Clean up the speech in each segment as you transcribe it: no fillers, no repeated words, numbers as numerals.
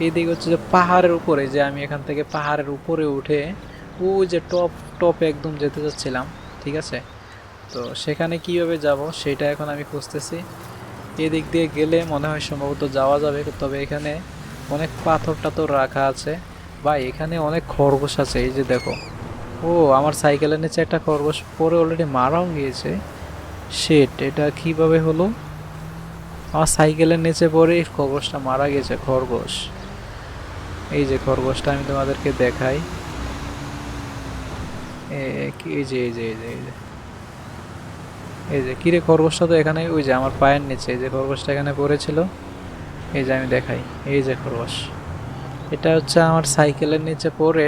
এইদিকে হচ্ছে যে পাহাড়ের উপরে, যে আমি এখান থেকে পাহাড়ের উপরে উঠে ওই যে টপে একদম যেতে যাচ্ছিলাম, ঠিক আছে। তো সেখানে কিভাবে যাব সেটা এখন আমি খুঁজতেছি। এদিক দিয়ে গেলে মনে হয় সম্ভবত যাওয়া যাবে, তবে এখানে অনেক পাথর টাথর রাখা আছে। বা এখানে অনেক খরগোশ আছে, এই যে দেখো। ও, আমার সাইকেলের নিচে একটা খরগোশ পরে অলরেডি মারাও গিয়েছে। শিট, এটা কিভাবে হলো? আমার সাইকেলের নিচে পরে খরগোশটা মারা গেছে। খরগোশ, এই যে খরগোশটা আমি তোমাদেরকে দেখাই। এই যে এই যে এই যে এই যে এই যে কিরে, খরগোশটা তো এখানে, ওই যে আমার পায়ের নিচে এই যে খরগোশটা এখানে পড়েছিল। এই যে আমি দেখাই, এই যে খরগোশ, এটা হচ্ছে আমার সাইকেলের নিচে পড়ে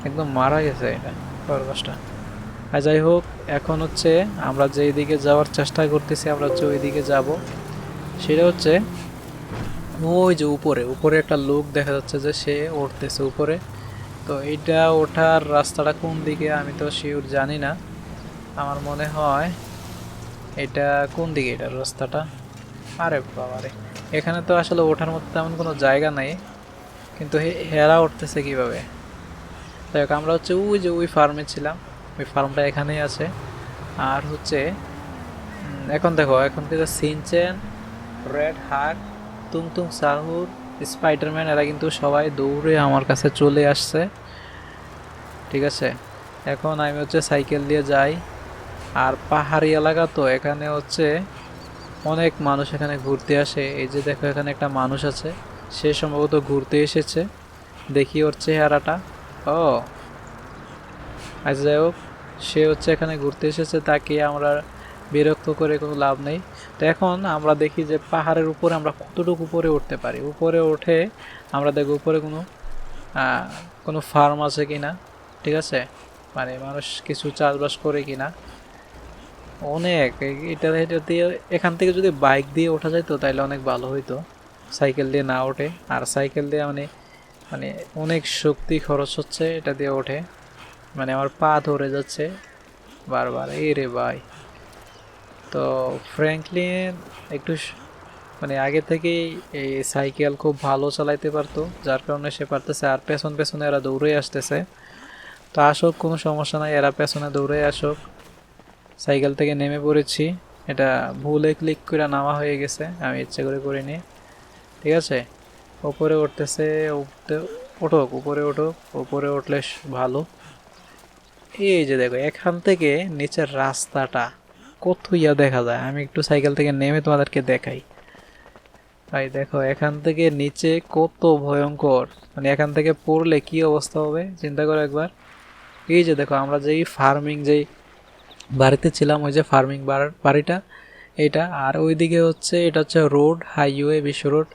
একদম মারা গেছে এটা, খরগোশটা। আর যাই হোক, এখন হচ্ছে আমরা যেই দিকে যাওয়ার চেষ্টা করতেছি, আমরা হচ্ছে ওই দিকে যাব। সেটা হচ্ছে ওই যে উপরে উপরে একটা লোক দেখা যাচ্ছে যে সে উঠতেছে উপরে। তো এইটা ওঠার রাস্তাটা কোন দিকে আমি তো শিওর জানি না। আমার মনে হয় এটা কোন দিকে, এটার রাস্তাটা। আরে বাবারে, এখানে তো আসলে ওঠার মতো তেমন কোনো জায়গা নাই, কিন্তু হেরা উঠতেছে কিভাবে? যাই হোক, আমরা হচ্ছে ওই যে ওই ফার্মে ছিলাম, ওই ফার্মটা এখানেই আছে। আর হচ্ছে এখন দেখো, এখন কিন্তু সিনচেন, রেড হাক, তুংতুং সাহুর, স্পাইডারম্যান, এরা কিন্তু সবাই দৌড়ে আমার কাছে চলে আসছে, ঠিক আছে। এখন আমি হচ্ছে সাইকেল দিয়ে যাই। আর পাহাড়ি এলাকা তো, এখানে হচ্ছে অনেক মানুষ এখানে ঘুরতে আসে। এই যে দেখো, এখানে একটা মানুষ আছে, সে সম্ভবত ঘুরতে এসেছে। দেখি ওর চেহারাটা। ও আচ্ছা, যাই হোক, সে হচ্ছে এখানে ঘুরতে এসেছে, তাকে আমরা বিরক্ত করে কোনো লাভ নেই। তো এখন আমরা দেখি যে পাহাড়ের উপরে আমরা কতটুকু উপরে উঠতে পারি। উপরে উঠে আমরা দেখব উপরে কোনো ফার্ম আছে কিনা, ঠিক আছে, মানে মানুষ কিছু চাষবাস করে কিনা। অনেক এটা এটা দিয়ে, এখান থেকে যদি বাইক দিয়ে ওঠা যায় তো তাহলে অনেক ভালো হইতো, সাইকেল দিয়ে না ওঠে। আর সাইকেল দিয়ে মানে মানে অনেক শক্তি খরচ হচ্ছে এটা দিয়ে ওঠে, মানে আমার পা ধরে যাচ্ছে বারবার, এই রে ভাই। তো ফ্র্যাঙ্কলিন একটু মানে আগে থেকেই এই সাইকেল খুব ভালো চালাইতে পারতো, যার কারণে সে পারতেছে। আর পেছন পেছনে এরা দৌড়ে আসতেছে। তো আসুক, কোনো সমস্যা নাই, এরা পেছনে দৌড়ে আসুক। সাইকেল থেকে নেমে পড়েছি, এটা ভুলে ক্লিক করে নামা হয়ে গেছে, আমি ইচ্ছে করে করিনি, ঠিক আছে। উপরে উঠতেছে, উঠতে উঠুক, উপরে উঠুক, উপরে উঠলে ভালো। এই যে দেখো, এখান থেকে নিচের রাস্তাটা কত ইয়া দেখা যায়। আমি একটু সাইকেল থেকে নেমে তোমাদেরকে দেখাই। ভাই দেখো, এখান থেকে নিচে কত ভয়ঙ্কর, মানে এখান থেকে পড়লে কি অবস্থা হবে চিন্তা করো একবার। এই যে দেখো, আমরা যেই ফার্মিং যেই বাড়িতে ছিলাম, ওই যে ফার্মিং বাড়িটা এইটা। আর ওইদিকে হচ্ছে, এটা হচ্ছে রোড, হাইওয়ে, বিশ্ব রোড।